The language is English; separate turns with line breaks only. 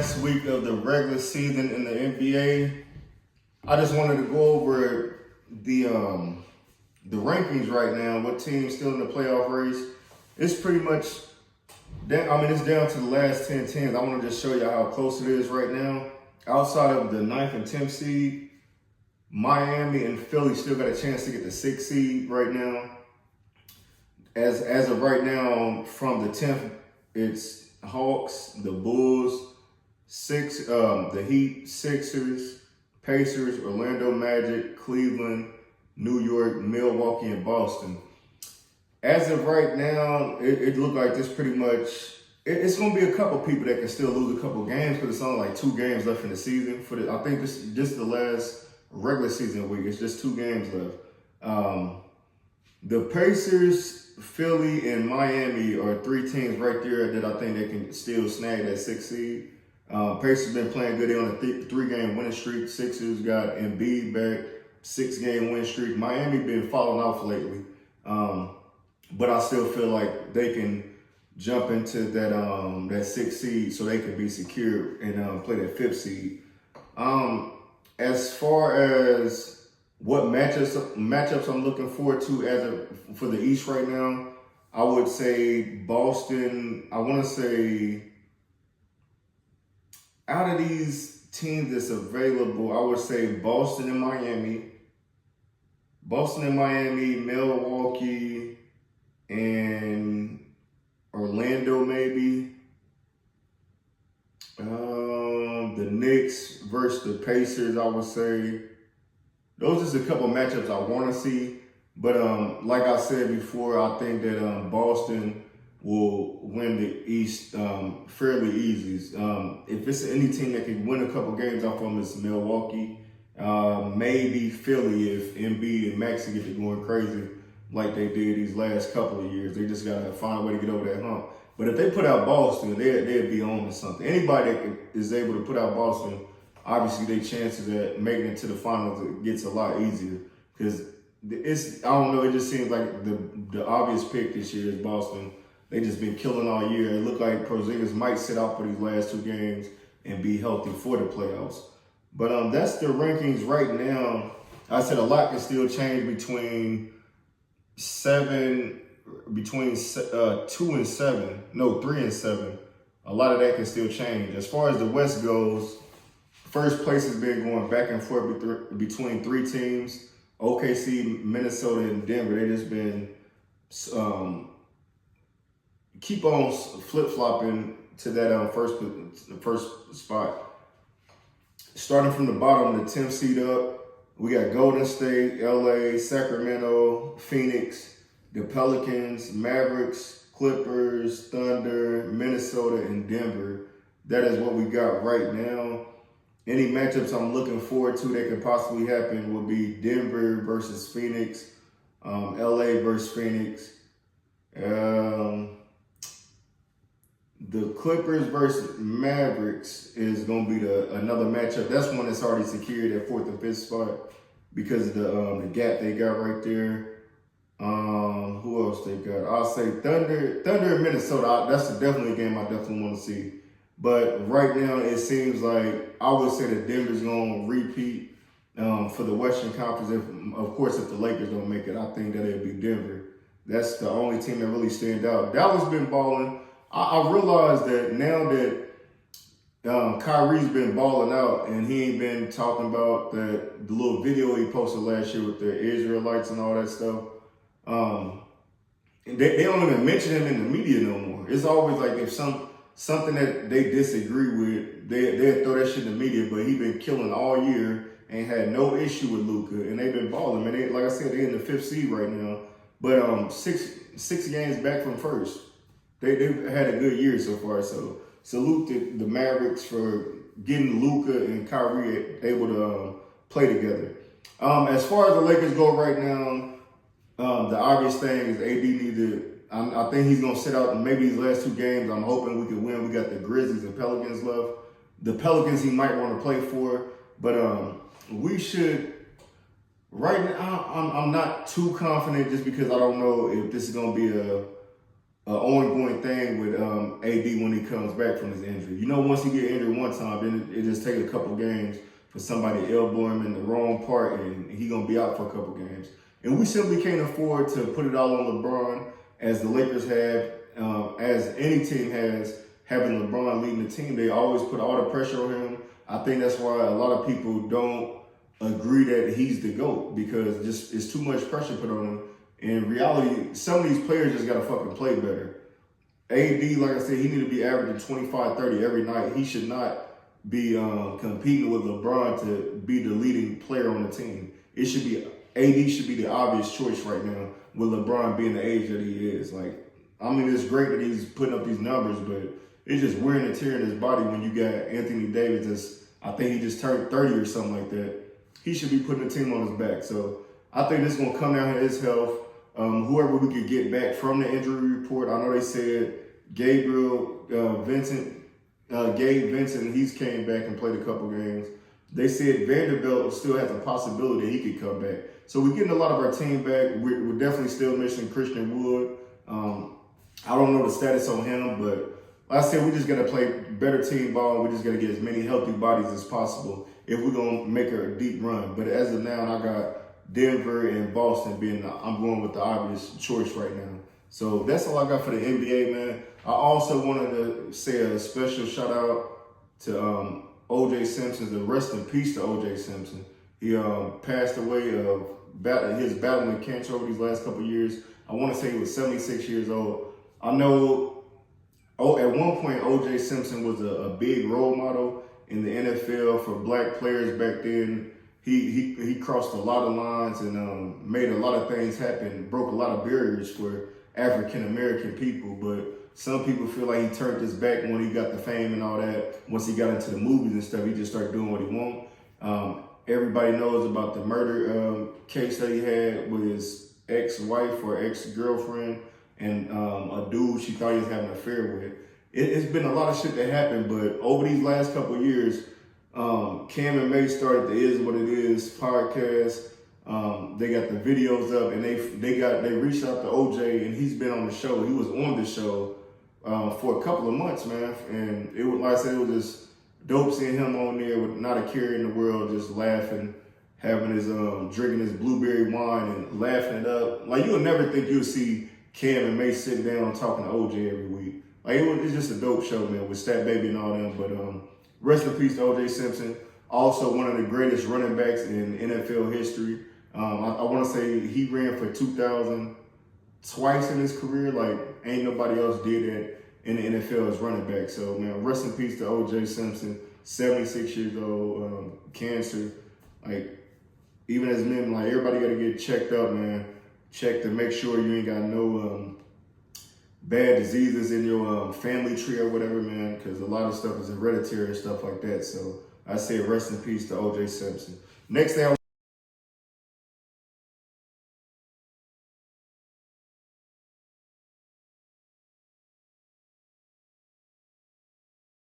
Last week of the regular season in the NBA, I just wanted to go over the rankings right now. What teams still in the playoff race? It's pretty much it's down to the last 10 teams. I want to just show you how close it is right now. Outside of the 9th and 10th seed, Miami and Philly still got a chance to get the 6th seed right now. As of right now, from the 10th, it's Hawks, the Bulls, the Heat, Sixers, Pacers, Orlando Magic, Cleveland, New York, Milwaukee, and Boston. As of right now, it looked like this pretty much. It's going to be a couple people that can still lose a couple games because it's only like 2 games left in the season. I think this is just the last regular season week. It's just 2 games left. The Pacers, Philly, and Miami are 3 teams right there that I think they can still snag that 6th seed. Pacers been playing good. They're on a 3-game winning streak. Sixers got Embiid back, 6-game win streak. Miami been falling off lately, but I still feel like they can jump into that 6th seed so they can be secure and play that 5th seed. As far as what matchups I'm looking forward to for the East right now, I would say Boston. I want to say out of these teams that's available, I would say Boston and Miami, Milwaukee, and Orlando maybe. The Knicks versus the Pacers, I would say. Those are just a couple matchups I want to see. But like I said before, I think that Boston will win the East fairly easy. If it's any team that can win a couple games off them, it's Milwaukee. Maybe Philly if Embiid and Maxey get to going crazy like they did these last couple of years. They just got to find a way to get over that hump. But if they put out Boston, they'd be on to something. Anybody that is able to put out Boston, obviously their chances at making it to the finals gets a lot easier. Because I don't know, it just seems like the obvious pick this year is Boston. They just been killing all year. It looked like Porzingis might sit out for these last 2 games and be healthy for the playoffs. But that's the rankings right now. I said a lot can still change between 2 and 7. No, 3 and 7. A lot of that can still change. As far as the West goes, first place has been going back and forth between 3 teams. OKC, Minnesota, and Denver. They just been keep on flip-flopping to that first spot. Starting from the bottom, the 10th seed up, we got Golden State, LA, Sacramento, Phoenix, the Pelicans, Mavericks, Clippers, Thunder, Minnesota, and Denver. That is what we got right now. Any matchups I'm looking forward to that could possibly happen will be Denver versus Phoenix, LA versus Phoenix, the Clippers versus Mavericks is going to be another matchup. That's one that's already secured at 4th and 5th spot because of the gap they got right there. Who else they got? I'll say Thunder and Minnesota. That's definitely a game I definitely want to see. But right now, it seems like I would say that Denver's going to repeat for the Western Conference. Of course, if the Lakers don't make it, I think that it'll be Denver. That's the only team that really stands out. Dallas been balling. I realized that now that Kyrie's been balling out and he ain't been talking about the little video he posted last year with the Israelites and all that stuff. They don't even mention him in the media no more. It's always like if something that they disagree with, they'll throw that shit in the media, but he been killing all year and had no issue with Luka, and they've been balling. Man, like I said, they're in the 5th seed right now, but 6 games back from first. They've had a good year so far, so salute the Mavericks for getting Luka and Kyrie able to play together. As far as the Lakers go right now, the obvious thing is AD need to. I think he's going to sit out maybe these last 2 games. I'm hoping we can win. We got the Grizzlies and Pelicans left. The Pelicans he might want to play for, but we should. Right now, I'm not too confident just because I don't know if this is going to be ongoing thing with AD when he comes back from his injury. You know, once he get injured one time, then it just takes a couple games for somebody to elbow him in the wrong part, and he gonna be out for a couple games. And we simply can't afford to put it all on LeBron, as the Lakers have, as any team has, having LeBron leading the team. They always put all the pressure on him. I think that's why a lot of people don't agree that he's the GOAT, because just it's too much pressure put on him. In reality, some of these players just gotta fucking play better. AD, like I said, he need to be averaging 25, 30 every night. He should not be competing with LeBron to be the leading player on the team. It should be, AD should be the obvious choice right now, with LeBron being the age that he is. Like, I mean, it's great that he's putting up these numbers, but it's just wearing and tearing his body when you got Anthony Davis that's, I think he just turned 30 or something like that. He should be putting the team on his back. So I think this is going to come down to his health. Whoever we could get back from the injury report. I know they said Gabe Vincent, he's came back and played a couple games. They said Vanderbilt still has a possibility that he could come back. So we're getting a lot of our team back. We're definitely still missing Christian Wood. I don't know the status on him, but like I said, we just got to play better team ball. We just got to get as many healthy bodies as possible if we're going to make a deep run. But as of now, I got Denver and Boston I'm going with the obvious choice right now. So that's all I got for the NBA, man. I also wanted to say a special shout out to O.J. Simpson. The rest in peace to O.J. Simpson. He passed away of his battling cancer over these last couple of years. I want to say he was 76 years old. I know at one point O.J. Simpson was a big role model in the NFL for black players back then. He crossed a lot of lines and made a lot of things happen, broke a lot of barriers for African American people. But some people feel like he turned his back when he got the fame and all that. Once he got into the movies and stuff, he just started doing what he wanted. Everybody knows about the murder case that he had with his ex-wife or ex-girlfriend and a dude she thought he was having an affair with. It's been a lot of shit that happened, but over these last couple of years, Cam and May started the Is What It Is podcast. They got the videos up, and they reached out to OJ, and he's been on the show. He was on the show for a couple of months, man. And it was, like I said, it was just dope seeing him on there with not a care in the world, just laughing, having his drinking his blueberry wine and laughing it up. Like, you would never think you would see Cam and May sitting down talking to OJ every week. Like, it's just a dope show, man, with Stat Baby and all them. But rest in peace to O.J. Simpson. Also one of the greatest running backs in NFL history. I want to say he ran for 2,000 twice in his career. Like, ain't nobody else did that in the NFL as running back. So, man, rest in peace to O.J. Simpson, 76 years old, cancer. Like, even as men, like, everybody got to get checked up, man. Check to make sure you ain't got no bad diseases in your family tree or whatever, man, because a lot of stuff is hereditary and stuff like that. So I say rest in peace to O.J. Simpson. Next thing